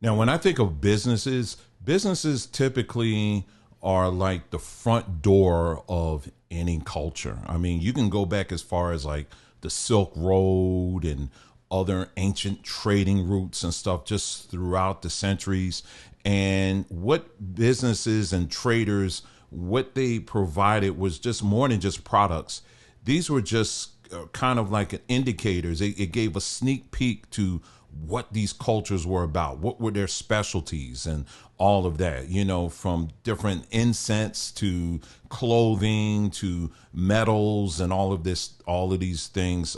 Now, when I think of businesses, businesses typically are like the front door of any culture. I mean, you can go back as far as like the Silk Road and other ancient trading routes and stuff just throughout the centuries. And what businesses and traders, what they provided was just more than just products. These were just kind of like indicators. It gave a sneak peek to what these cultures were about, what were their specialties, and all of that, from different incense to clothing to metals and all of these things.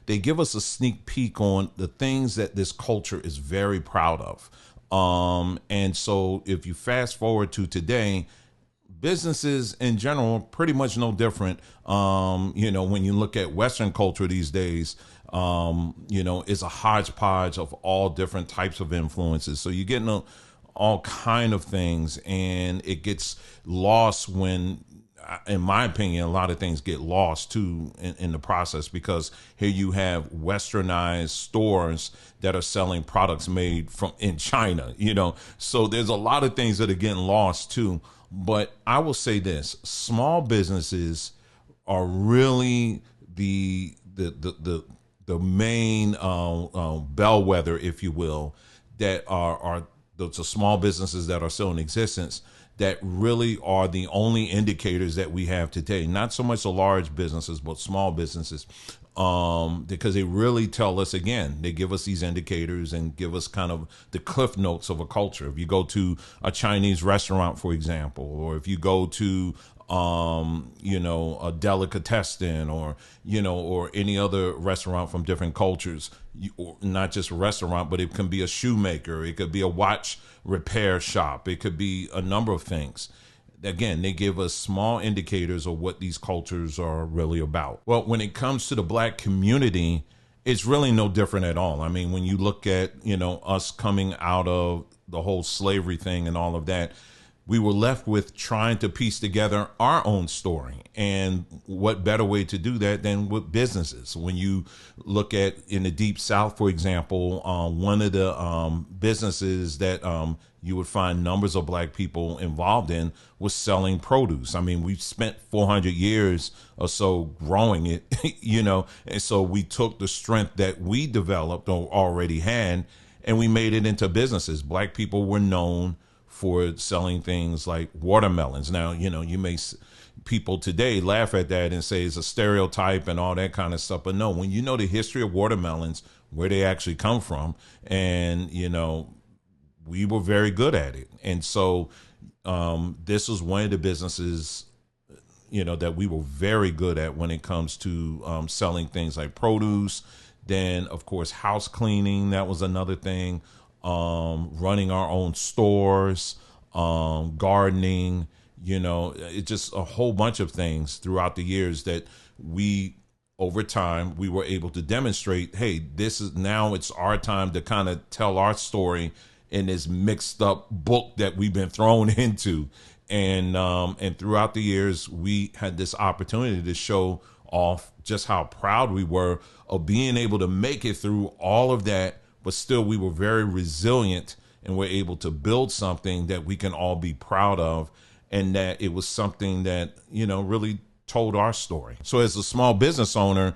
They give us a sneak peek on the things that this culture is very proud of. And so if you fast forward to today, businesses in general pretty much no different. When you look at Western culture these days, it's a hodgepodge of all different types of influences. So you're getting all kind of things, and it gets lost when, in my opinion, a lot of things get lost too in the process, because here you have westernized stores that are selling products made from in China, so there's a lot of things that are getting lost too. But I will say this: small businesses are really the main bellwether, if you will, that are the small businesses that are still in existence, that really are the only indicators that we have today. Not so much the large businesses, but small businesses, because they really tell us, again, they give us these indicators and give us kind of the cliff notes of a culture. If you go to a Chinese restaurant, for example, or if you go to a delicatessen, or any other restaurant from different cultures, or not just a restaurant, but it can be a shoemaker, it could be a watch repair shop, it could be a number of things. Again, they give us small indicators of what these cultures are really about. Well, when it comes to the Black community, it's really no different at all. I mean, when you look at, us coming out of the whole slavery thing and all of that, we were left with trying to piece together our own story. And what better way to do that than with businesses? When you look at in the Deep South, for example, one of the businesses that you would find numbers of Black people involved in was selling produce. I mean, we've spent 400 years or so growing it, and so we took the strength that we developed or already had, and we made it into businesses. Black people were known for selling things like watermelons. Now, people today laugh at that and say it's a stereotype and all that kind of stuff. But no, when you know the history of watermelons, where they actually come from, and, we were very good at it. And so this was one of the businesses, that we were very good at when it comes to selling things like produce. Then, of course, house cleaning, that was another thing. Running our own stores, gardening, it's just a whole bunch of things throughout the years that over time, we were able to demonstrate, hey, it's our time to kind of tell our story in this mixed up book that we've been thrown into. And throughout the years, we had this opportunity to show off just how proud we were of being able to make it through all of that. But still, we were very resilient and were able to build something that we can all be proud of, and that it was something that, really told our story. So as a small business owner,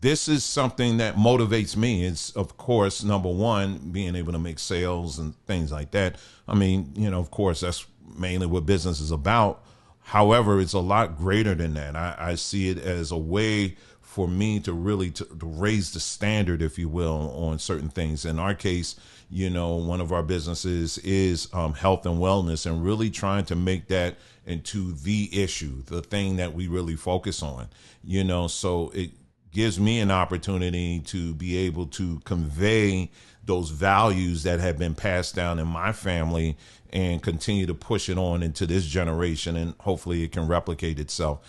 this is something that motivates me. It's, of course, number one, being able to make sales and things like that. I mean, of course, that's mainly what business is about. However, it's a lot greater than that. I see it as a way for me to really to raise the standard, if you will, on certain things. In our case, one of our businesses is health and wellness, and really trying to make that into the issue, the thing that we really focus on, so it gives me an opportunity to be able to convey those values that have been passed down in my family and continue to push it on into this generation, and hopefully it can replicate itself.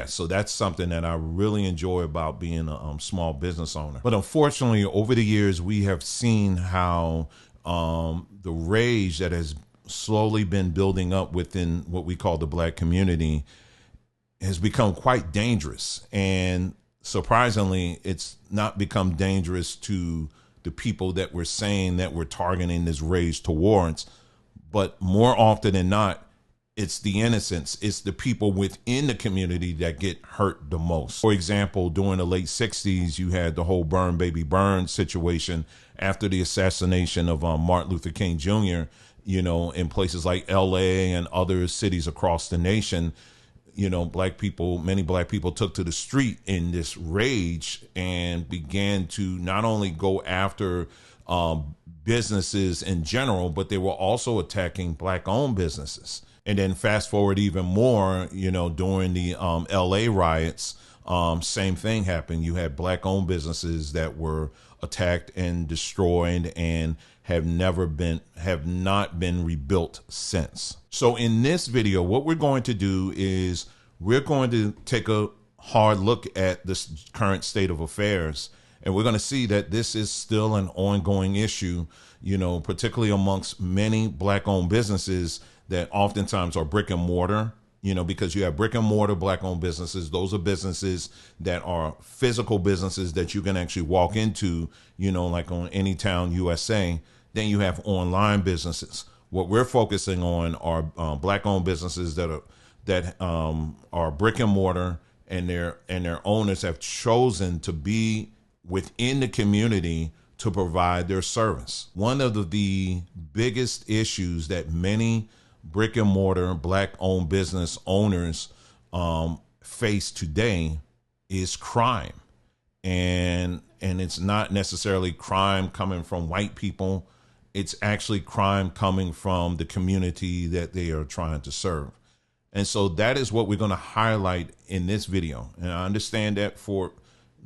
So that's something that I really enjoy about being a small business owner. But unfortunately, over the years, we have seen how the rage that has slowly been building up within what we call the Black community has become quite dangerous. And surprisingly, it's not become dangerous to the people that we're saying that we're targeting this rage towards. But more often than not, it's the innocents. It's the people within the community that get hurt the most. For example, during the late 60s, you had the whole burn baby burn situation after the assassination of Martin Luther King Jr., you know, in places like LA and other cities across the nation. You know, many black people took to the street in this rage and began to not only go after businesses in general, but they were also attacking black-owned businesses. And then fast forward even more, you know, during the LA riots, same thing happened. You had black-owned businesses that were attacked and destroyed and have not been rebuilt since. So in this video, what we're going to do is we're going to take a hard look at this current state of affairs. And we're going to see that this is still an ongoing issue, you know, particularly amongst many black-owned businesses that oftentimes are brick and mortar, you know, because you have brick and mortar black-owned businesses. Those are businesses that are physical businesses that you can actually walk into, you know, like on Anytown, USA. Then you have online businesses. What we're focusing on are black-owned businesses that are brick and mortar, and their owners have chosen to be within the community to provide their service. One of the biggest issues that many brick and mortar black-owned business owners face today is crime, and it's not necessarily crime coming from white people. It's actually crime coming from the community that they are trying to serve. And so that is what we're going to highlight in this video. And I understand that for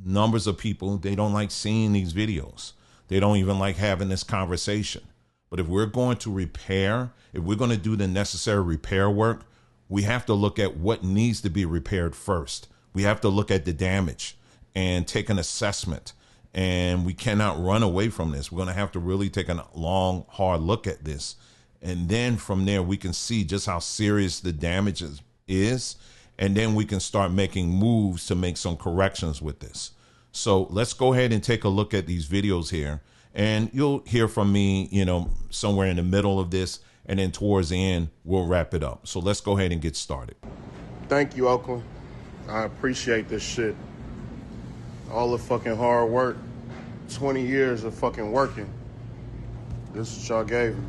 numbers of people, they don't like seeing these videos. They don't even like having this conversation. But if we're going to repair, if we're going to do the necessary repair work, we have to look at what needs to be repaired first. We have to look at the damage and take an assessment. And we cannot run away from this. We're going to have to really take a long, hard look at this. And then from there, we can see just how serious the damage is. And then we can start making moves to make some corrections with this. So let's go ahead and take a look at these videos here. And you'll hear from me, you know, somewhere in the middle of this. And then towards the end, we'll wrap it up. So let's go ahead and get started. Thank you, Oakland. I appreciate this shit. All the fucking hard work. 20 years of fucking working. This is what y'all gave me.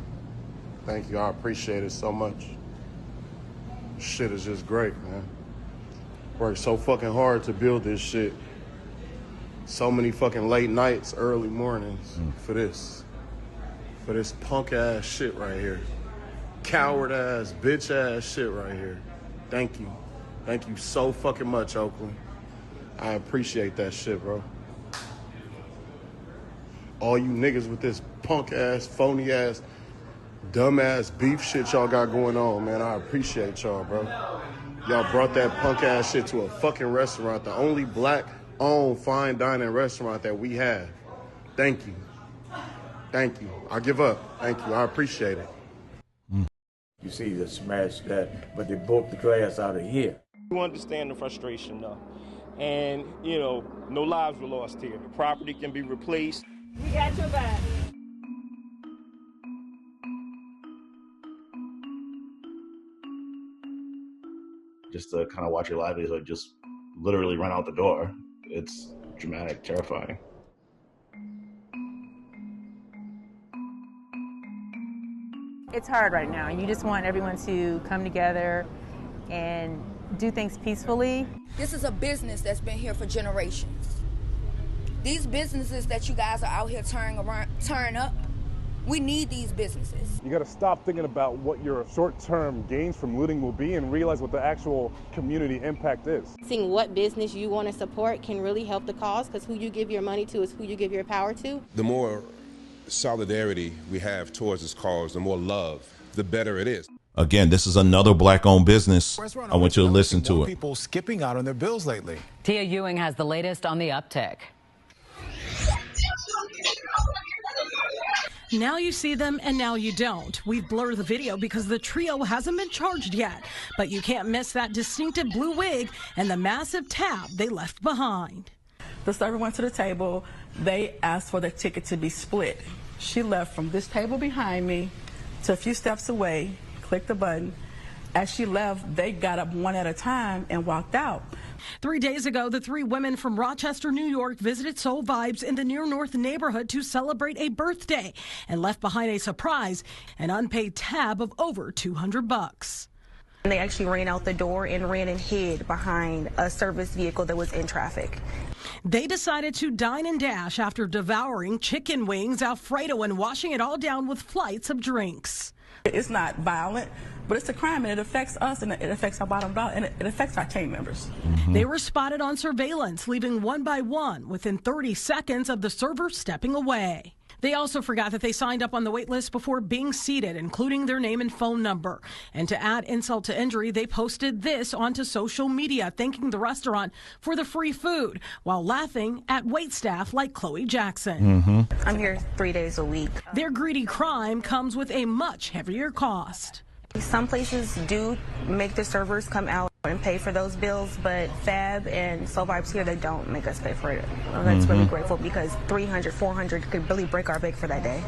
Thank you. I appreciate it so much. Shit is just great, man. Worked so fucking hard to build this shit. So many fucking late nights, early mornings for this punk ass shit right here. Coward ass, bitch ass shit right here. Thank you. Thank you so fucking much, Oakland. I appreciate that shit, bro. All you niggas with this punk ass, phony ass, dumbass beef shit y'all got going on, man. I appreciate y'all, bro. Y'all brought that punk ass shit to a fucking restaurant, the only black-owned fine dining restaurant that we have. Thank you. Thank you. I give up. Thank you. I appreciate it. You see the smash that, but they broke the glass out of here. You understand the frustration, though. And, you know, no lives were lost here. The property can be replaced. We got your back. Just to kind of watch your livelihood just literally run out the door. It's dramatic, terrifying. It's hard right now. You just want everyone to come together and do things peacefully. This is a business that's been here for generations. These businesses that you guys are out here tearing up, we need these businesses. You got to stop thinking about what your short-term gains from looting will be and realize what the actual community impact is. Seeing what business you want to support can really help the cause, because who you give your money to is who you give your power to. The more solidarity we have towards this cause, the more love, the better it is. Again, this is another black-owned business. I want you to listen to it. People skipping out on their bills lately. Tia Ewing has the latest on the uptick. Now you see them and now you don't. We've blurred the video because the trio hasn't been charged yet. But you can't miss that distinctive blue wig and the massive tab they left behind. The server went to the table. They asked for the ticket to be split. She left from this table behind me to a few steps away, clicked the button. As she left, they got up one at a time and walked out. 3 days ago, the three women from Rochester, New York visited Soul Vibes in the Near North neighborhood to celebrate a birthday and left behind a surprise, an unpaid tab of over $200. And they actually ran out the door and ran and hid behind a service vehicle that was in traffic. They decided to dine and dash after devouring chicken wings, Alfredo, and washing it all down with flights of drinks. It's not violent, but it's a crime, and it affects us, and it affects our bottom dollar, and it affects our team members. They were spotted on surveillance, leaving one by one within 30 seconds of the server stepping away. They also forgot that they signed up on the wait list before being seated, including their name and phone number. And to add insult to injury, they posted this onto social media, thanking the restaurant for the free food while laughing at waitstaff like Chloe Jackson. I'm here 3 days a week. Their greedy crime comes with a much heavier cost. Some places do make the servers come out and pay for those bills, but Fab and Soul Vibes here, they don't make us pay for it. That's really grateful, because $300, $400 could really break our bank for that day.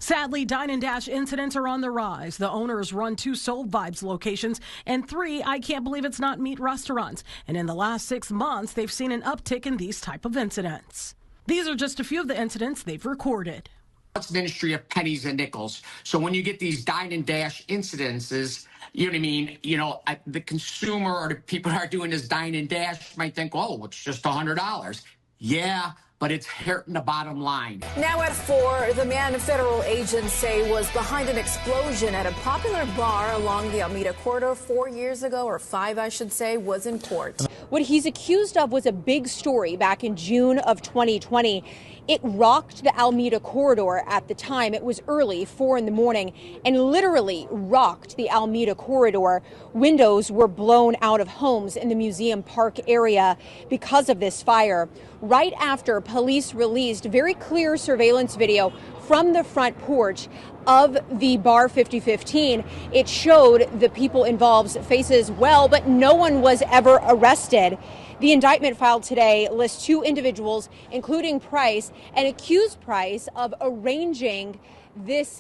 Sadly, dine and dash incidents are on the rise. The owners run 2 Soul Vibes locations and 3 I Can't Believe It's Not Meat restaurants. And in the last 6 months, they've seen an uptick in these type of incidents. These are just a few of the incidents they've recorded. It's an industry of pennies and nickels. So when you get these dine and dash incidences, you know what I mean? You know, the consumer or the people that are doing this dine and dash might think, oh, it's just $100. Yeah, but it's hurting the bottom line. Now at 4, the man federal agents say was behind an explosion at a popular bar along the Alameda corridor 4 years ago, or 5, I should say, was in court. What he's accused of was a big story back in June of 2020. It rocked the Alameda corridor at the time. It was early, 4 in the morning, and literally rocked the Alameda corridor. Windows were blown out of homes in the Museum Park area because of this fire. Right after police released very clear surveillance video from the front porch of the bar 5015, it showed the people involved's faces well, but no one was ever arrested. The indictment filed today lists 2 individuals, including Price, and accused Price of arranging this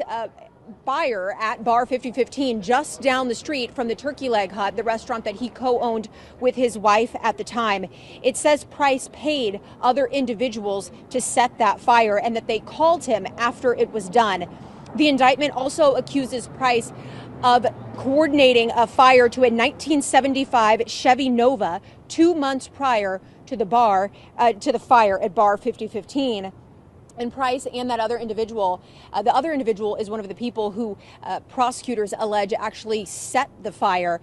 fire at Bar 5015 just down the street from the Turkey Leg Hut, the restaurant that he co-owned with his wife at the time. It says Price paid other individuals to set that fire and that they called him after it was done. The indictment also accuses Price of coordinating a fire to a 1975 Chevy Nova 2 months prior to the fire at Bar 5015. And Price and that other individual, the other individual is one of the people who prosecutors allege actually set the fire.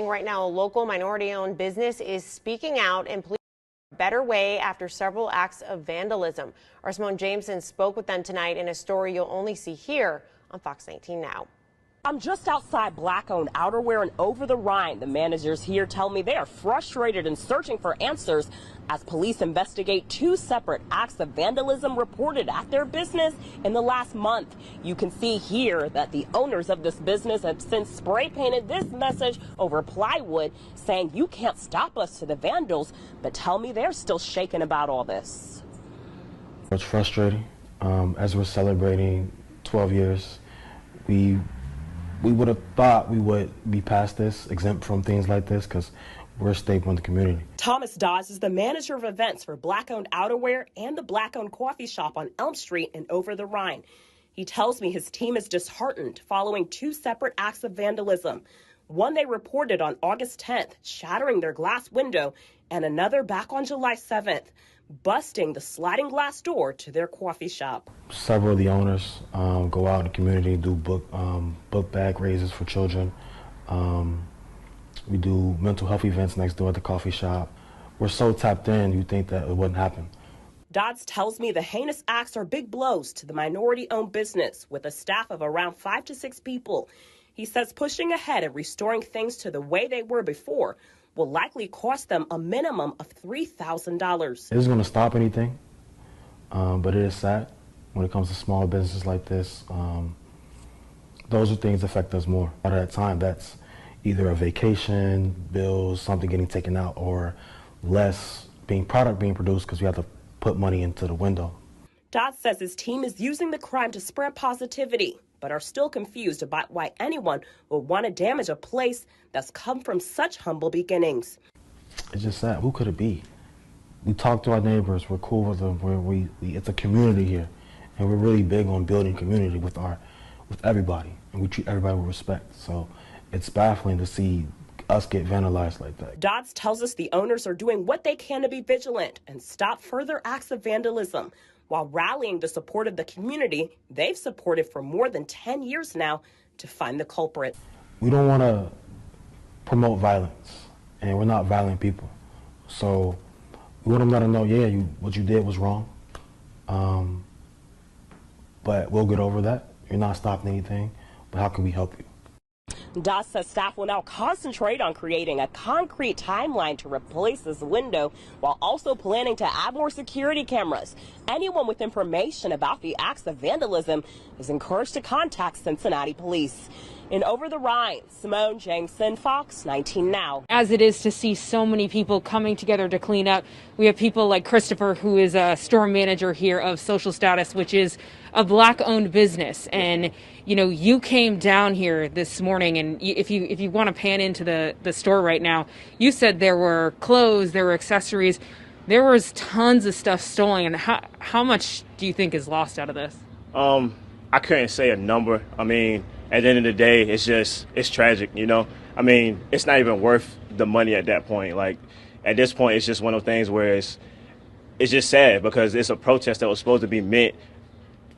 Right now, a local minority-owned business is speaking out and pleading for a better way after several acts of vandalism. Our Simone Jameson spoke with them tonight in a story you'll only see here on Fox 19 Now. I'm just outside Black-owned outerwear in Over the Rhine. The managers here tell me they are frustrated and searching for answers as police investigate 2 separate acts of vandalism reported at their business in the last month. You can see here that the owners of this business have since spray painted this message over plywood saying, "You can't stop us," to the vandals, but tell me they're still shaken about all this. It's frustrating. As we're celebrating 12 years, we would have thought we would be past this, exempt from things like this, because we're a staple in the community. Thomas Dawes is the manager of events for Black-owned outerwear and the Black-owned coffee shop on Elm Street and Over the Rhine. He tells me his team is disheartened following 2 separate acts of vandalism. One they reported on August 10th, shattering their glass window, and another back on July 7th. busting the sliding glass door to their coffee shop. Several of the owners go out in the community, do book bag raises for children. We do mental health events next door at the coffee shop. We're so tapped in, you think that it wouldn't happen. Dodds tells me the heinous acts are big blows to the minority-owned business with a staff of around 5 to 6 people. He says pushing ahead and restoring things to the way they were before will likely cost them a minimum of $3,000. It isn't going to stop anything, but it is sad when it comes to small businesses like this. Those are things that affect us more. At that time, that's either a vacation, bills, something getting taken out, or less product being produced because we have to put money into the window. Dodds says his team is using the crime to spread positivity, but are still confused about why anyone would want to damage a place that's come from such humble beginnings. It's just sad. Who could it be? We talk to our neighbors. We're cool with them. It's a community here, and we're really big on building community with everybody, and we treat everybody with respect. So it's baffling to see us get vandalized like that. Dodds tells us the owners are doing what they can to be vigilant and stop further acts of vandalism while rallying the support of the community they've supported for more than 10 years now to find the culprit. We don't want to promote violence, and we're not violent people. So we want to let them know, yeah, what you did was wrong, but we'll get over that. You're not stopping anything, but how can we help you? Dodds says staff will now concentrate on creating a concrete timeline to replace this window while also planning to add more security cameras. Anyone with information about the acts of vandalism is encouraged to contact Cincinnati police. In Over the Rhine, Simone Jameson, Fox 19 Now. As it is to see so many people coming together to clean up, we have people like Christopher, who is a store manager here of Social Status, which is a Black-owned business. And, you know, you came down here this morning, and if you want to pan into the store right now, you said there were clothes, there were accessories, there was tons of stuff stolen. And how much do you think is lost out of this? I couldn't say a number. I mean, at the end of the day, it's tragic, you know? I mean, it's not even worth the money at that point. Like, at this point, it's just one of those things where it's just sad because it's a protest that was supposed to be meant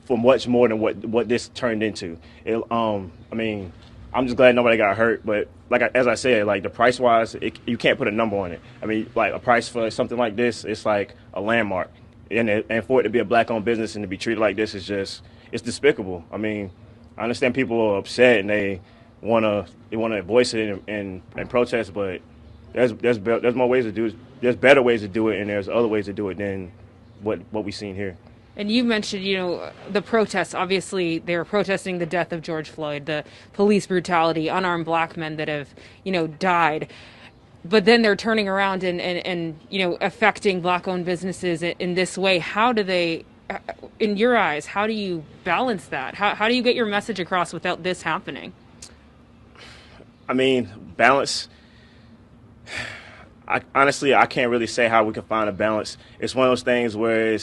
for much more than what this turned into. I mean, I'm just glad nobody got hurt, but as I said, like the price-wise, you can't put a number on it. I mean, like a price for something like this, it's like a landmark. And for it to be a Black-owned business and to be treated like this it's despicable. I mean, I understand people are upset and they want to voice it and protest, but there's more ways to do it. There's better ways to do it, and there's other ways to do it than what we've seen here. And you mentioned, you know, the protests. Obviously, they were protesting the death of George Floyd, the police brutality, unarmed Black men that have, you know, died. But then they're turning around and you know, affecting Black-owned businesses in this way. How do they, in your eyes, how do you balance that? How do you get your message across without this happening? I mean, balance. Honestly, I can't really say how we can find a balance. It's one of those things where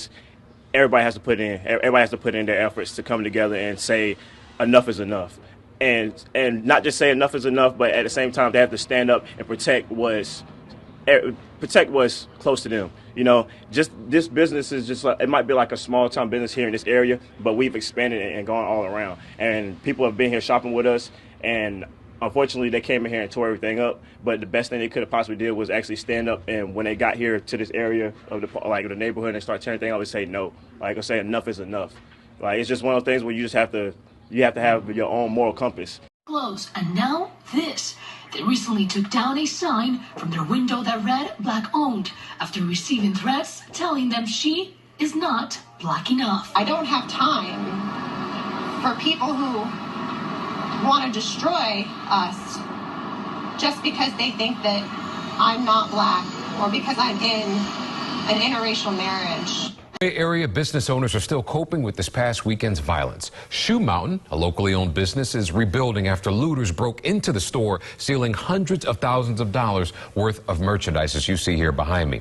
everybody has to put in their efforts to come together and say enough is enough. And not just say enough is enough, but at the same time they have to stand up and protect what's close to them. You know, just this business is just like, it might be like a small time business here in this area, but we've expanded it and gone all around. And people have been here shopping with us, and unfortunately they came in here and tore everything up. But the best thing they could have possibly did was actually stand up, and when they got here to this area of the neighborhood and start tearing things up, and say no. Like I say, enough is enough. Like, it's just one of those things where you just have to have your own moral compass. Close. And now this. They recently took down a sign from their window that read Black owned after receiving threats telling them she is not Black enough. I don't have time for people who want to destroy us just because they think that I'm not Black or because I'm in an interracial marriage. Bay Area business owners are still coping with this past weekend's violence. Shoe Mountain, a locally owned business, is rebuilding after looters broke into the store, stealing hundreds of thousands of dollars worth of merchandise, as you see here behind me.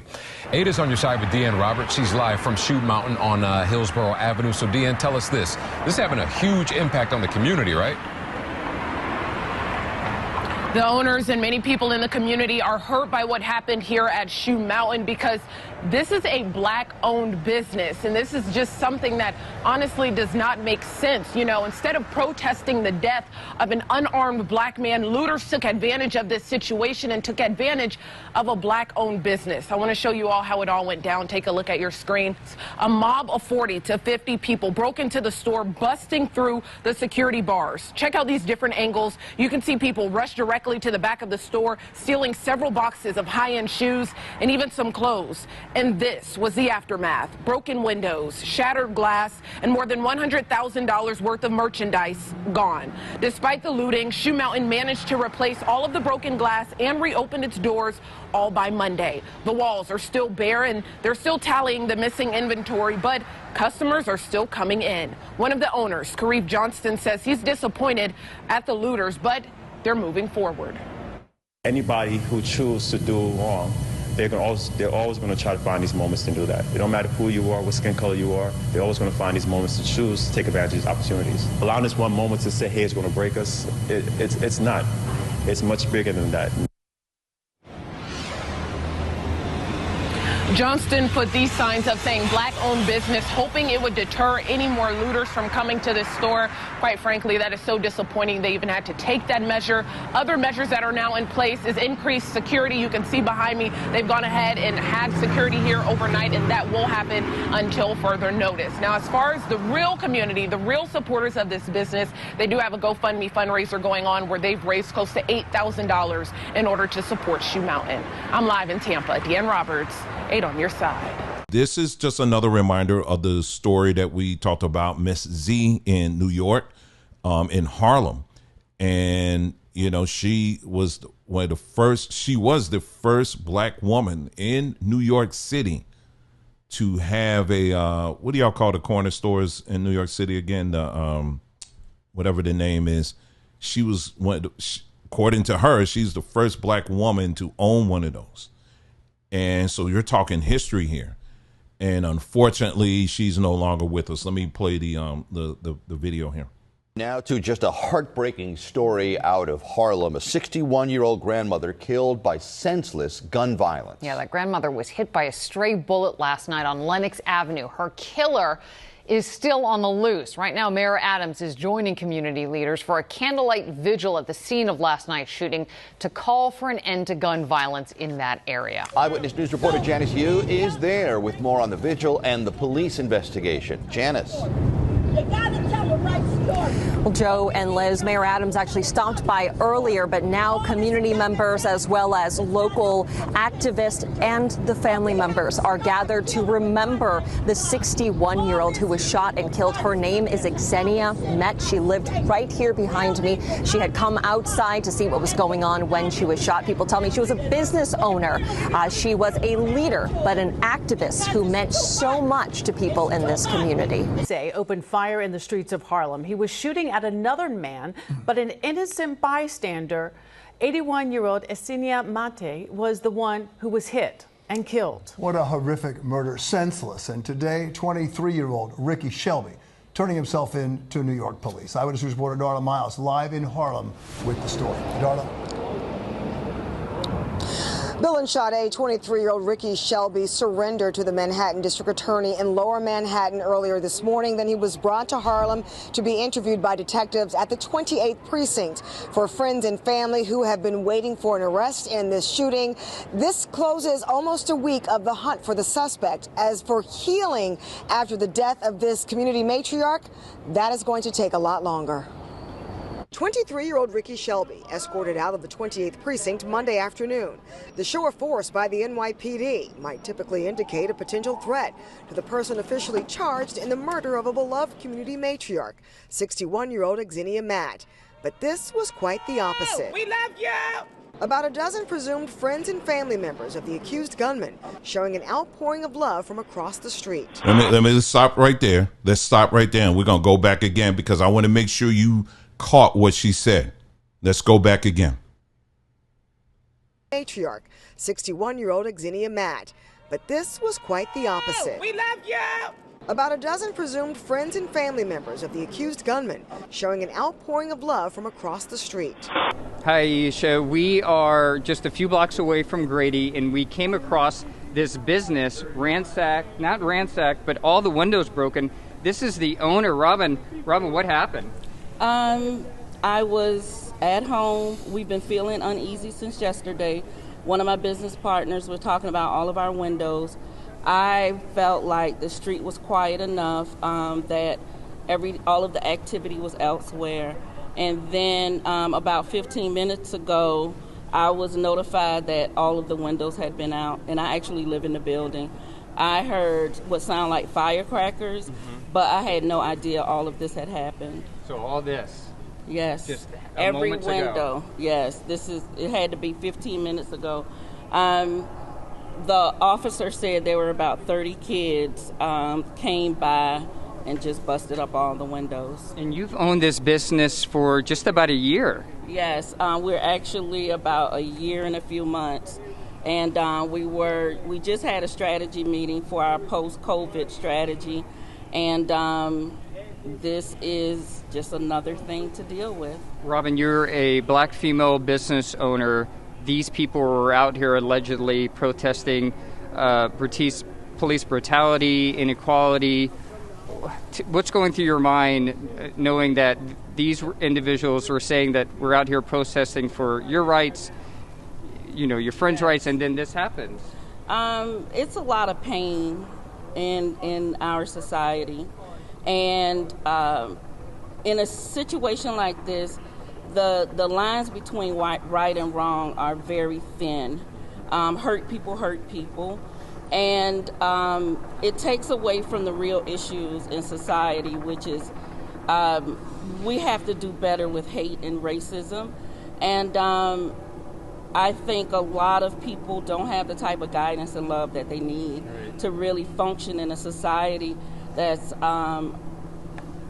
Ada's on your side with Deanne Roberts. She's live from Shoe Mountain on Hillsborough Avenue. So, Deanne, tell us this. This is having a huge impact on the community, right? The owners and many people in the community are hurt by what happened here at Shoe Mountain because this is a black-owned business, and this is just something that honestly does not make sense. You know, instead of protesting the death of an unarmed black man, looters took advantage of this situation and took advantage of a black-owned business. I want to show you all how it all went down. Take a look at your screen. A mob of 40 to 50 people broke into the store, busting through the security bars. Check out these different angles. You can see people rush directly to the back of the store, stealing several boxes of high-end shoes and even some clothes. And this was the aftermath. Broken windows, shattered glass, and more than $100,000 worth of merchandise gone. Despite the looting, Shoe Mountain managed to replace all of the broken glass and reopen its doors all by Monday. The walls are still bare and they're still tallying the missing inventory, but customers are still coming in. One of the owners, Karif Johnston, says he's disappointed at the looters, but they're moving forward. Anybody who chooses to do wrong, they're always going to try to find these moments to do that. It don't matter who you are, what skin color you are, they're always going to find these moments to choose to take advantage of these opportunities. Allowing this one moment to say, hey, it's going to break us, it's not. It's much bigger than that. Johnston put these signs up saying black-owned business, hoping it would deter any more looters from coming to this store. Quite frankly, that is so disappointing they even had to take that measure. Other measures that are now in place is increased security. You can see behind me, they've gone ahead and had security here overnight, and that will happen until further notice. Now, as far as the real community, the real supporters of this business, they do have a GoFundMe fundraiser going on where they've raised close to $8,000 in order to support Shoe Mountain. I'm live in Tampa. Deanne Roberts, 8 on your side. This is just another reminder of the story that we talked about, Miss Z in New York, in Harlem. And, you know, she was the first black woman in New York City to have a, what do y'all call the corner stores in New York City again? The, whatever the name is. She was, according to her, she's the first black woman to own one of those. And so you're talking history here. And unfortunately, she's no longer with us. Let me play the video here. Now to just a heartbreaking story out of Harlem. A 61-year-old grandmother killed by senseless gun violence. Yeah, that grandmother was hit by a stray bullet last night on Lenox Avenue. Her killer is still on the loose. Right now, Mayor Adams is joining community leaders for a candlelight vigil at the scene of last night's shooting to call for an end to gun violence in that area. Eyewitness News reporter Janice Yu is there with more on the vigil and the police investigation. Janice. You gotta tell the right story. Well, Joe and Liz, Mayor Adams actually stopped by earlier, but now community members as well as local activists and the family members are gathered to remember the 61-year-old who was shot and killed. Her name is Xenia Met. She lived right here behind me. She had come outside to see what was going on when she was shot. People tell me she was a business owner. She was a leader, but an activist who meant so much to people in this community. Opened fire in the streets of Harlem. He was shooting at another man, but an innocent bystander, 81-year-old Xenia Mate, was the one who was hit and killed. What a horrific murder, senseless. And today, 23-year-old Ricky Shelby turning himself in to New York police. Eyewitness News reporter Darla Miles live in Harlem with the story. Darla. Bill and Sade, 23-year-old Ricky Shelby surrendered to the Manhattan District Attorney in Lower Manhattan earlier this morning. Then he was brought to Harlem to be interviewed by detectives at the 28th Precinct. For friends and family who have been waiting for an arrest in this shooting, this closes almost a week of the hunt for the suspect. As for healing after the death of this community matriarch, that is going to take a lot longer. 23-year-old Ricky Shelby escorted out of the 28th Precinct Monday afternoon. The show of force by the NYPD might typically indicate a potential threat to the person officially charged in the murder of a beloved community matriarch, 61-year-old Xenia Matt. But this was quite the opposite. We love you! About a dozen presumed friends and family members of the accused gunman showing an outpouring of love from across the street. Let me stop right there. Let's stop right there, and we're going to go back again because I want to make sure you caught what she said. Let's go back again. Matriarch, 61-year-old Xenia Matt. But this was quite the opposite. We love you! About a dozen presumed friends and family members of the accused gunman showing an outpouring of love from across the street. Hi, Aisha. We are just a few blocks away from Grady, and we came across this business not ransacked, but all the windows broken. This is the owner, Robin. Robin, what happened? I was at home. We've been feeling uneasy since yesterday. One of my business partners was talking about all of our windows. I felt like the street was quiet enough that all of the activity was elsewhere. And then about 15 minutes ago, I was notified that all of the windows had been out, and I actually live in the building. I heard what sounded like firecrackers, but I had no idea all of this had happened. So all this? Yes. Just every moments window. ago. Yes. It had to be 15 minutes ago. The officer said there were about 30 kids came by and just busted up all the windows. And you've owned this business for just about a year. Yes, we're actually about a year and a few months. And we just had a strategy meeting for our post-COVID strategy. And this is just another thing to deal with. Robin, you're a black female business owner. These people were out here allegedly protesting police brutality, inequality. What's going through your mind knowing that these individuals were saying that we're out here protesting for your rights, your friends' rights, and then this happens? It's a lot of pain in our society. And in a situation like this, the lines between right and wrong are very thin. Hurt people. And it takes away from the real issues in society, which is we have to do better with hate and racism. And I think a lot of people don't have the type of guidance and love that they need to really function in a society that's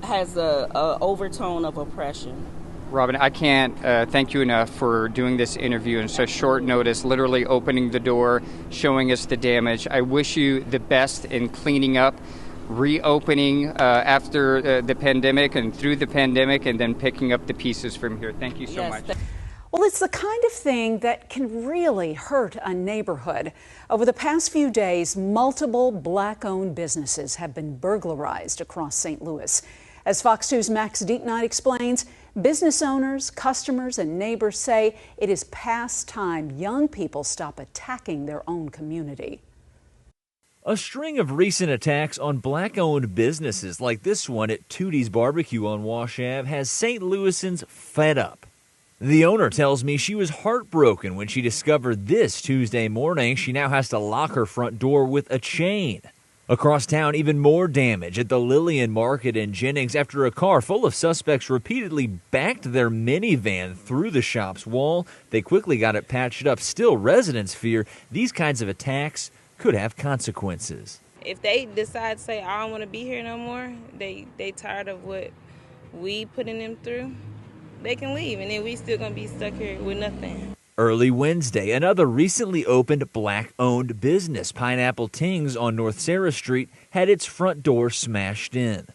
has a overtone of oppression. Robin, I can't thank you enough for doing this interview in such short notice, literally opening the door, showing us the damage. I wish you the best in cleaning up, reopening after the pandemic and through the pandemic, and then picking up the pieces from here. Thank you so much. Well, it's the kind of thing that can really hurt a neighborhood. Over the past few days, multiple black-owned businesses have been burglarized across St. Louis. As Fox 2's Max Dieknight explains, business owners, customers, and neighbors say it is past time young people stop attacking their own community. A string of recent attacks on black-owned businesses like this one at Tootie's Barbecue on Wash Ave has St. Louisans fed up. The owner tells me she was heartbroken when she discovered this Tuesday morning. She now has to lock her front door with a chain. Across town, even more damage at the Lillian Market in Jennings after a car full of suspects repeatedly backed their minivan through the shop's wall. They quickly got it patched up. Still, residents fear these kinds of attacks could have consequences. If they decide to say, I don't want to be here no more, they tired of what we putting them through, they can leave, and then we still going to be stuck here with nothing. Early Wednesday, another recently opened black-owned business, Pineapple Tings on North Sarah Street, had its front door smashed in.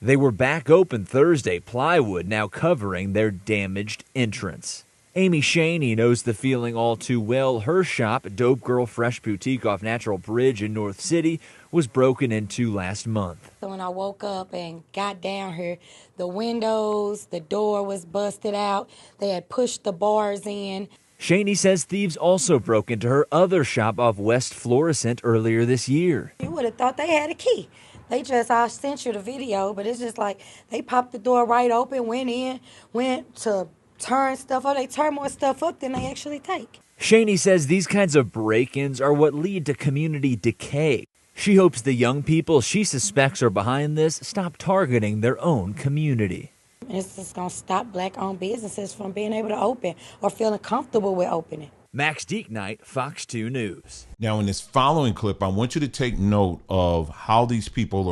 They were back open Thursday, plywood now covering their damaged entrance. Amy Shaney knows the feeling all too well. Her shop, Dope Girl Fresh Boutique off Natural Bridge in North City, was broken into last month. So when I woke up and got down here, the windows, the door was busted out. They had pushed the bars in. Shaney says thieves also broke into her other shop off West Florissant earlier this year. You would have thought they had a key. I sent you the video, but it's just like they popped the door right open, went to turn stuff up. They turn more stuff up than they actually take. Shaney says these kinds of break-ins are what lead to community decay. She hopes the young people she suspects are behind this stop targeting their own community. It's just going to stop black-owned businesses from being able to open or feeling comfortable with opening. Max Dieknight, Fox 2 News. Now, in this following clip, I want you to take note of how these people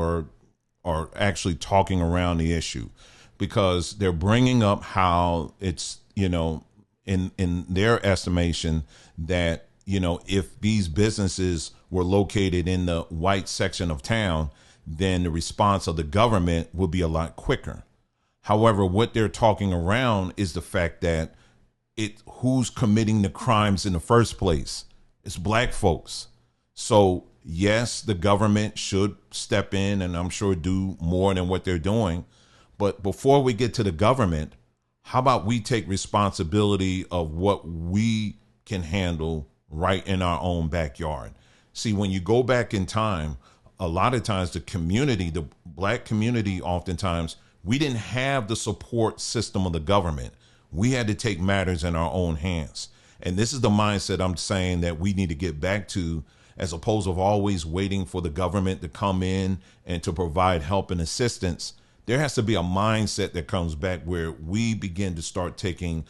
are actually talking around the issue, because they're bringing up how it's, in their estimation that, if these businesses were located in the white section of town, then the response of the government would be a lot quicker. However, what they're talking around is the fact that who's committing the crimes in the first place. It's black folks. So yes, the government should step in and I'm sure do more than what they're doing. But before we get to the government, how about we take responsibility of what we can handle right in our own backyard? See, when you go back in time, a lot of times the community, the black community, oftentimes, we didn't have the support system of the government. We had to take matters in our own hands. And this is the mindset I'm saying that we need to get back to, as opposed to always waiting for the government to come in and to provide help and assistance. There has to be a mindset that comes back where we begin to start taking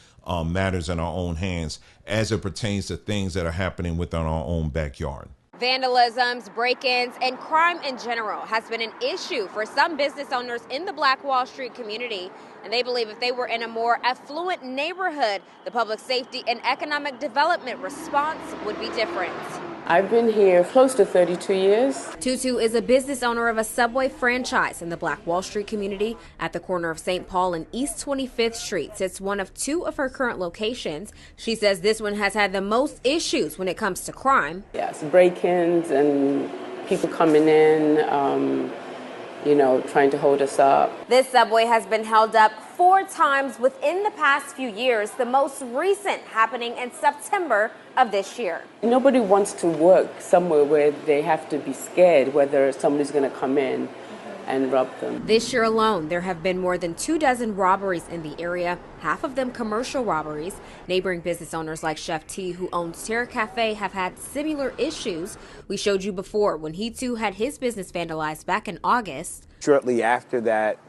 matters in our own hands as it pertains to things that are happening within our own backyard. Vandalisms, break-ins, and crime in general has been an issue for some business owners in the Black Wall Street community, and they believe if they were in a more affluent neighborhood, the public safety and economic development response would be different. I've been here close to 32 years. Tutu is a business owner of a Subway franchise in the Black Wall Street community at the corner of St. Paul and East 25th Streets. It's one of two of her current locations. She says this one has had the most issues when it comes to crime. Yes, break-ins and people coming in, trying to hold us up. This Subway has been held up 4 times within the past few years, the most recent happening in September of this year. Nobody wants to work somewhere where they have to be scared whether somebody's going to come in and rob them. This year alone, there have been more than 24 robberies in the area, half of them commercial robberies. Neighboring business owners like Chef T, who owns Terra Cafe, have had similar issues. We showed you before when he too had his business vandalized back in August. Shortly after that,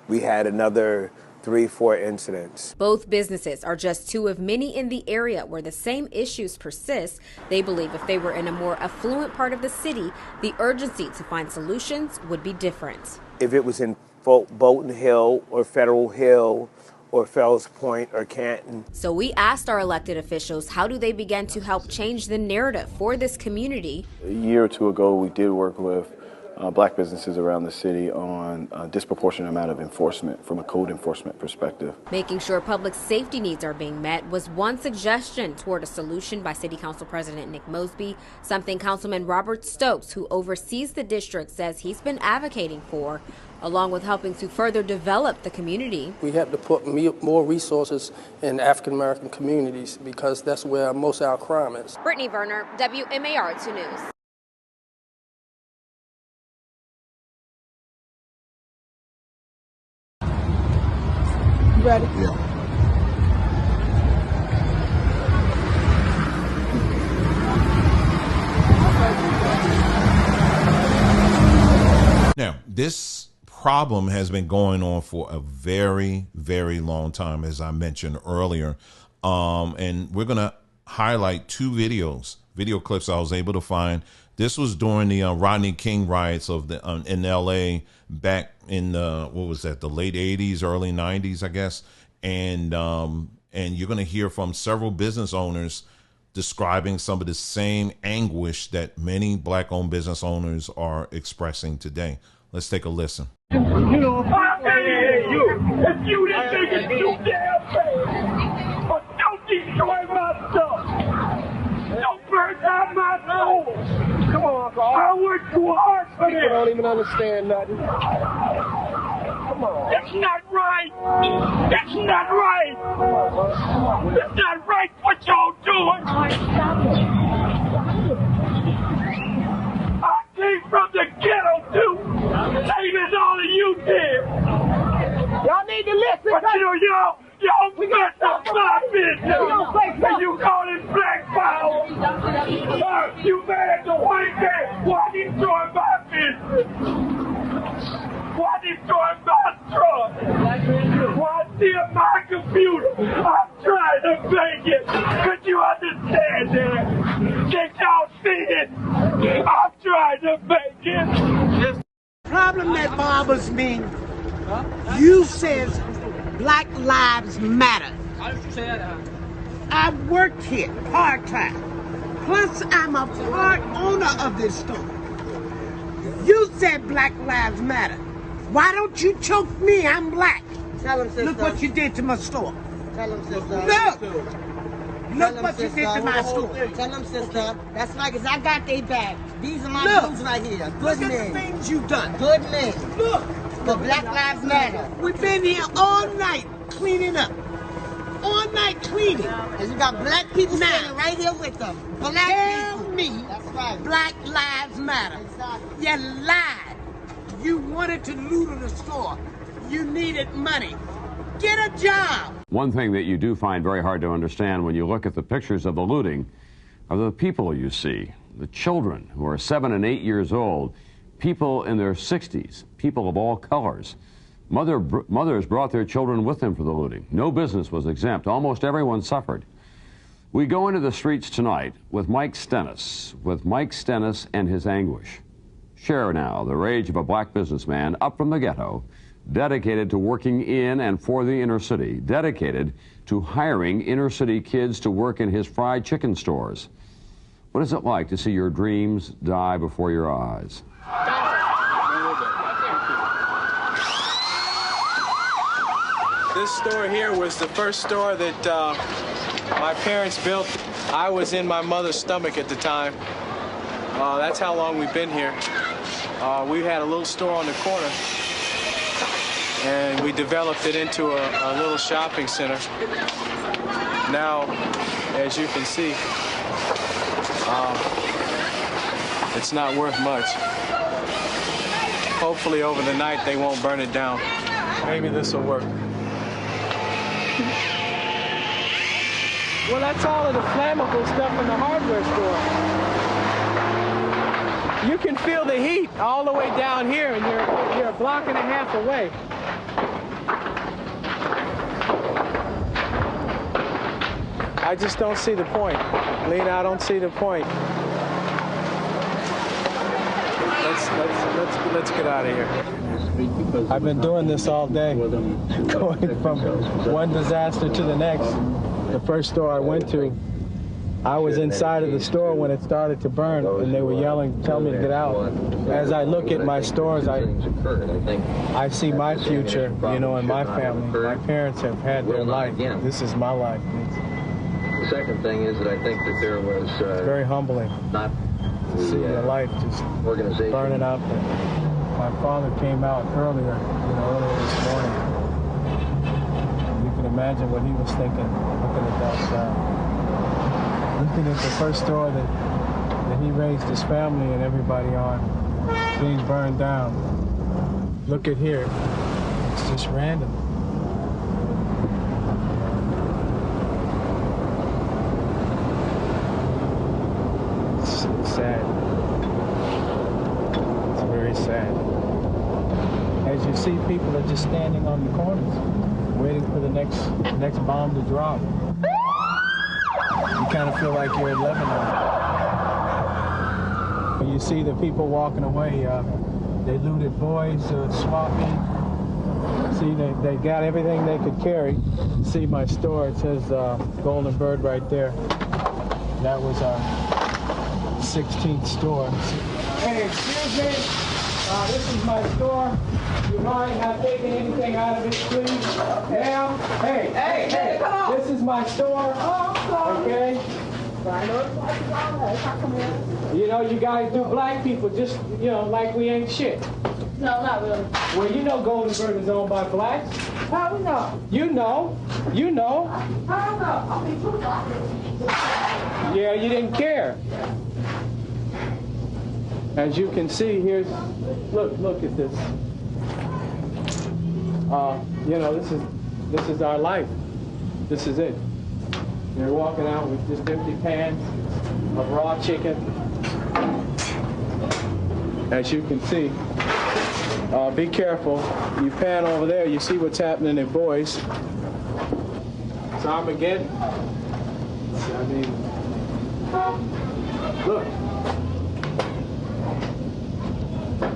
we had another 3-4 incidents. Both businesses are just two of many in the area where the same issues persist. They believe if they were in a more affluent part of the city, the urgency to find solutions would be different. If it was in Bolton Hill or Federal Hill or Fells Point or Canton. So we asked our elected officials, how do they begin to help change the narrative for this community? A year or two ago, we did work with black businesses around the city on a disproportionate amount of enforcement from a code enforcement perspective. Making sure public safety needs are being met was one suggestion toward a solution by City Council President Nick Mosby, something Councilman Robert Stokes, who oversees the district, says he's been advocating for, along with helping to further develop the community. We have to put more resources in African American communities because that's where most of our crime is. Brittany Verner, WMAR 2 News. Ready? Yeah. Now, this problem has been going on for a very, very long time, as I mentioned earlier. And we're going to highlight 2 video clips I was able to find. This was during the Rodney King riots of in L.A. back in the late 80s, early 90s, I guess. And you're going to hear from several business owners describing some of the same anguish that many black-owned business owners are expressing today. Let's take a listen. You know, I can't hear you. If you didn't think it's too damn bad, but don't destroy my stuff. Don't burn down my soul. Come on, Carl. I worked too hard for this. People don't even understand nothing. Come on. That's not right. That's not right. That's not right what y'all doing. I came from the ghetto too. Same as all of you did. Y'all need to listen. But you know, y'all mess up my business. And you call it black power. You mad at the white man. Why destroy my business? Why destroy my truck? Why steal my computer? I'm trying to make it. Could you understand that? Can't y'all see it? I'm trying to make it. The problem that bothers me, you says Black Lives Matter. I've worked here part-time. Plus, I'm a part owner of this store. You said Black Lives Matter. Why don't you choke me? I'm black. Tell him, sister. Look what you did to my store. Tell them, sister. Look what you did to my store. Tell them, sister. That's right, because I got their back. These are my dudes right here. Good Look men. at the things you've done. Good men. Look. For Black Lives Matter. We've been here all night cleaning up. All night cleaning. And you got black people standing right here with them. Black Tell people. me That's right. Black Lives Matter. Exactly. You lied. You wanted to loot the store. You needed money. Get a job. One thing that you do find very hard to understand when you look at the pictures of the looting are the people you see, the children who are 7 and 8 years old, people in their 60s, people of all colors. Mothers brought their children with them for the looting. No business was exempt. Almost everyone suffered. We go into the streets tonight with Mike Stennis and his anguish. Share now the rage of a black businessman up from the ghetto, dedicated to working in and for the inner city, dedicated to hiring inner city kids to work in his fried chicken stores. What is it like to see your dreams die before your eyes? This store here was the first store that my parents built. I was in my mother's stomach at the time. That's how long we've been here. We had a little store on the corner, and we developed it into a little shopping center. Now, as you can see, it's not worth much. Hopefully over the night they won't burn it down. Maybe this will work. Well, that's all of the flammable stuff in the hardware store. You can feel the heat all the way down here, and you're a block and a half away. I just don't see the point. Lena, I don't see the point. Let's get out of here. I've been doing this all day, going from one disaster to the next. The first store I went to, I was inside of the store when it started to burn, and they were yelling, tell me to get out. As I look at my stores, I see my future, you know, and my family. My parents have had their life. This is my life. The second thing is that I think that there was... it's very humbling not to see your life just burning up. My father came out earlier this morning. You can imagine what he was thinking, looking at that, looking at the first store that he raised his family and everybody on, being burned down. Look at here, it's just random. It's sad. It's very sad. As you see, people are just standing on the corners, waiting for the next bomb to drop. You kind of feel like you're in Lebanon. When you see the people walking away, they looted boys, swap meet. See, they got everything they could carry. See my store, it says Golden Bird right there. That was our 16th store. Hey, excuse me. This is my store. You mind not taking anything out of it, please? Ma'am, hey, come on. This is my store. Okay? You know, you guys do black people just, like we ain't shit. No, not really. Well, you know Golden Bird is owned by blacks. How we know? You know. I don't know. Yeah, you didn't care. As you can see, here's, look at this. This is our life. This is it. You're walking out with just empty pans of raw chicken. As you can see, be careful. You pan over there, you see what's happening in boys. It's Armageddon. I mean, look.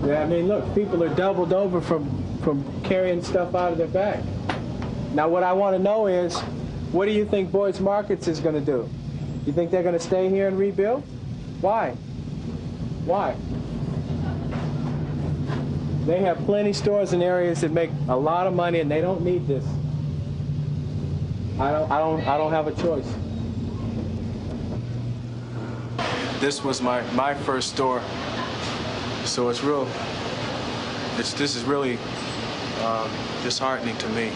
Yeah, I mean, look, people are doubled over from carrying stuff out of their bag. Now, what I want to know is, what do you think Boyd's Markets is going to do? You think they're going to stay here and rebuild? Why? Why? They have plenty stores in areas that make a lot of money, and they don't need this. I don't have a choice. This was my first store, so it's real. This is really disheartening to me.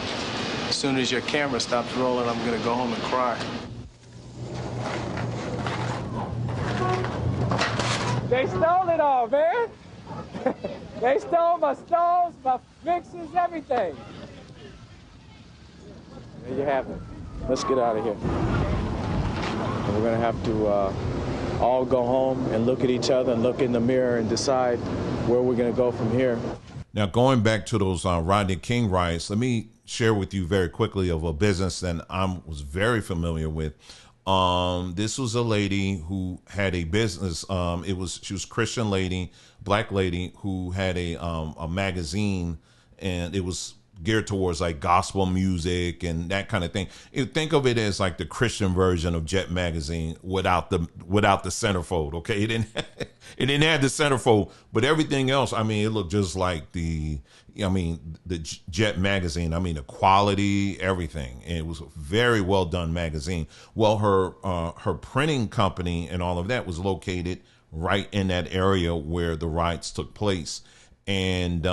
As soon as your camera stops rolling, I'm gonna go home and cry. They stole it all, man. They stole my stoves, my mixers, everything. There you have it. Let's get out of here. And we're gonna have to all go home and look at each other and look in the mirror and decide where we're gonna go from here. Now, going back to those Rodney King riots, let me share with you very quickly of a business that I was very familiar with. This was a lady who had a business. She was a Christian lady, black lady who had a magazine, and it was geared towards like gospel music and that kind of thing. Think of it as like the Christian version of Jet magazine without the centerfold. Okay, it didn't have the centerfold, but everything else, I mean, it looked just like the Jet magazine. I mean, the quality, everything. And it was a very well done magazine. Well, her printing company and all of that was located right in that area where the riots took place. And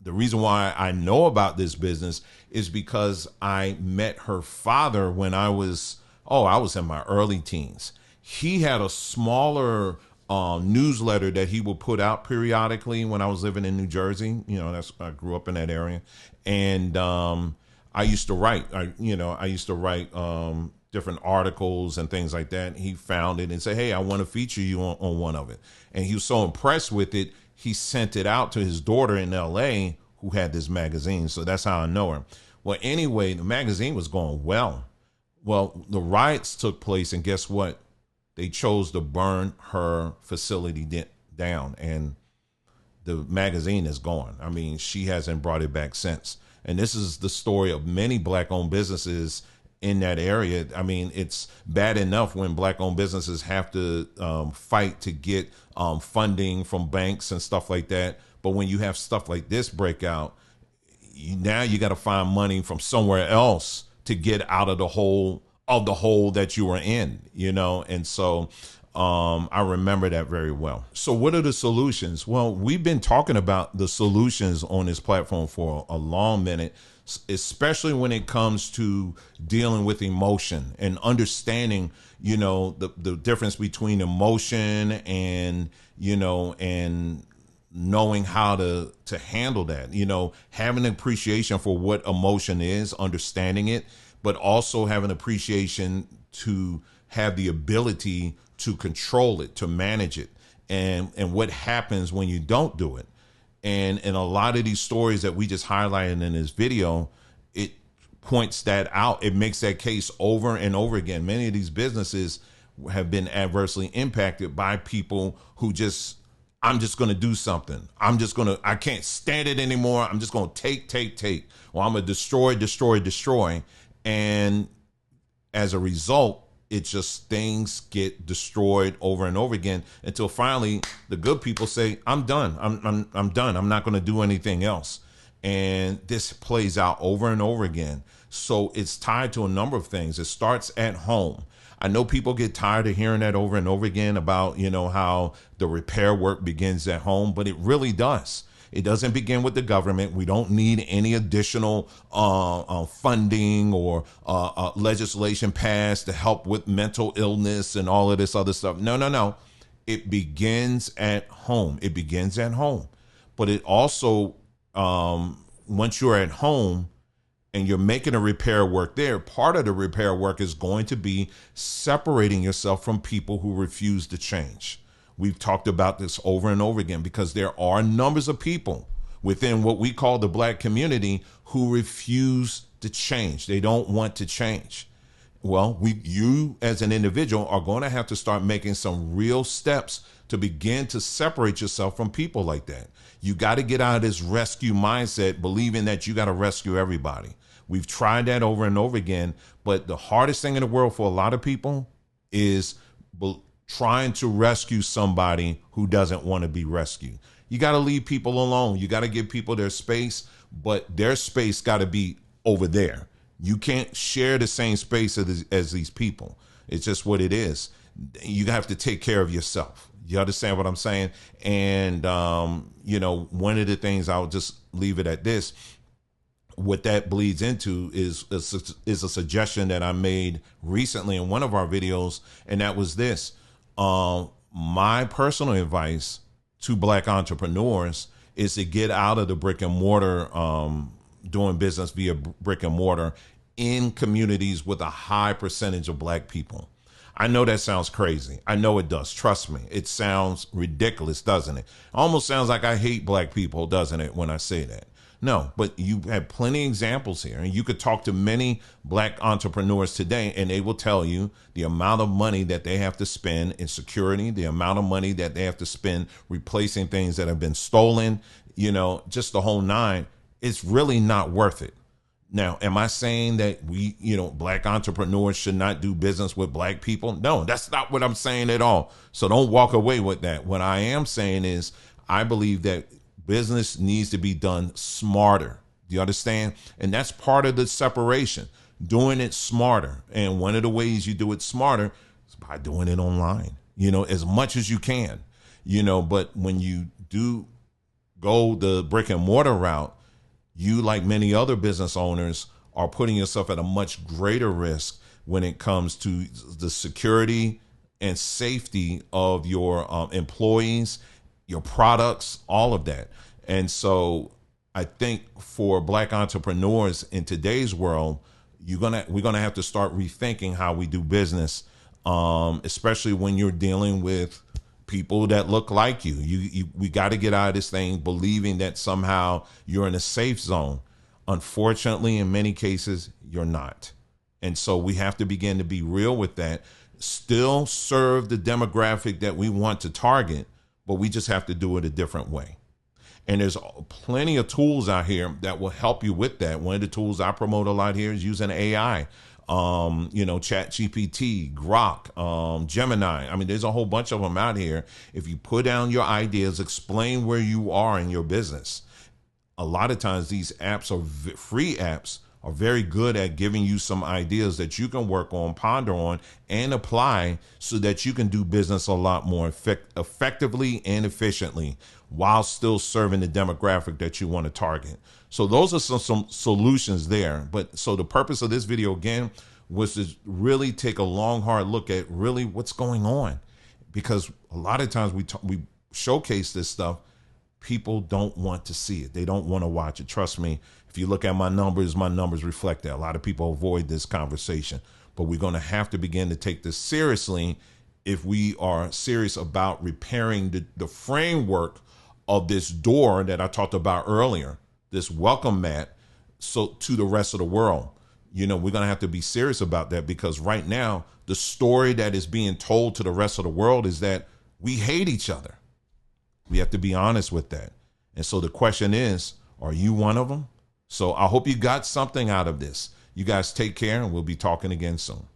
the reason why I know about this business is because I met her father when I was in my early teens. He had a smaller newsletter that he would put out periodically when I was living in New Jersey. I grew up in that area, and I used to write. I used to write different articles and things like that. He found it and said, "Hey, I want to feature you on one of it." And he was so impressed with it, he sent it out to his daughter in L.A. who had this magazine. So that's how I know her. Well, anyway, the magazine was going well. Well, the riots took place, and guess what? They chose to burn her facility down, and the magazine is gone. I mean, she hasn't brought it back since. And this is the story of many black-owned businesses in that area. I mean, it's bad enough when black-owned businesses have to fight to get funding from banks and stuff like that. But when you have stuff like this break out, now you got to find money from somewhere else to get out of the hole that you were in, And so I remember that very well. So what are the solutions? Well, we've been talking about the solutions on this platform for a long minute, especially when it comes to dealing with emotion and understanding, the difference between emotion and, and knowing how to handle that, having an appreciation for what emotion is, understanding it, but also having appreciation to have the ability to control it, to manage it, and what happens when you don't do it. And in a lot of these stories that we just highlighted in this video, it points that out. It makes that case over and over again. Many of these businesses have been adversely impacted by people who I'm just going to do something. I can't stand it anymore. I'm just going to take. Or I'm going to destroy. And as a result, it's just things get destroyed over and over again until finally the good people say, I'm done. I'm done. I'm not going to do anything else. And this plays out over and over again. So it's tied to a number of things. It starts at home. I know people get tired of hearing that over and over again about, how the repair work begins at home, but it really does. It doesn't begin with the government. We don't need any additional funding or legislation passed to help with mental illness and all of this other stuff. No. It begins at home. But it also, once you're at home and you're making a repair work there, part of the repair work is going to be separating yourself from people who refuse to change. We've talked about this over and over again because there are numbers of people within what we call the black community who refuse to change. They don't want to change. Well, you as an individual are going to have to start making some real steps to begin to separate yourself from people like that. You got to get out of this rescue mindset, believing that you got to rescue everybody. We've tried that over and over again, but the hardest thing in the world for a lot of people is trying to rescue somebody who doesn't want to be rescued. You got to leave people alone. You got to give people their space, but their space got to be over there. You can't share the same space as these people. It's just what it is. You have to take care of yourself. You understand what I'm saying? And, one of the things, I'll just leave it at this. What that bleeds into is a suggestion that I made recently in one of our videos, and that was this. My personal advice to Black entrepreneurs is to get out of the brick and mortar, doing business via brick and mortar in communities with a high percentage of Black people. I know that sounds crazy. I know it does. Trust me. It sounds ridiculous, doesn't it? Almost sounds like I hate Black people, doesn't it, when I say that? No, but you have plenty of examples here. And you could talk to many Black entrepreneurs today, and they will tell you the amount of money that they have to spend in security, the amount of money that they have to spend replacing things that have been stolen, just the whole nine. It's really not worth it. Now, am I saying that we, Black entrepreneurs should not do business with Black people? No, that's not what I'm saying at all. So don't walk away with that. What I am saying is I believe that business needs to be done smarter. Do you understand? And that's part of the separation, doing it smarter. And one of the ways you do it smarter is by doing it online, as much as you can, but when you do go the brick and mortar route, you, like many other business owners, are putting yourself at a much greater risk when it comes to the security and safety of your employees, your products, all of that. And so I think for Black entrepreneurs in today's world, we're gonna have to start rethinking how we do business, especially when you're dealing with people that look like you. We got to get out of this thing believing that somehow you're in a safe zone. Unfortunately, in many cases, you're not. And so we have to begin to be real with that, still serve the demographic that we want to target, but we just have to do it a different way. And there's plenty of tools out here that will help you with that. One of the tools I promote a lot here is using AI. Chat GPT, Grok, Gemini. I mean, there's a whole bunch of them out here. If you put down your ideas, explain where you are in your business. A lot of times these apps free apps are very good at giving you some ideas that you can work on, ponder on, and apply so that you can do business a lot more effectively and efficiently while still serving the demographic that you want to target. So those are some solutions there. But so the purpose of this video, again, was to really take a long, hard look at really what's going on. Because a lot of times we showcase this stuff, people don't want to see it. They don't want to watch it. Trust me, if you look at my numbers reflect that. A lot of people avoid this conversation. But we're going to have to begin to take this seriously if we are serious about repairing the framework of this door that I talked about earlier, this welcome mat, so to the rest of the world. We're going to have to be serious about that, because right now the story that is being told to the rest of the world is that we hate each other. We have to be honest with that. And so the question is, are you one of them? So I hope you got something out of this. You guys take care, and we'll be talking again soon.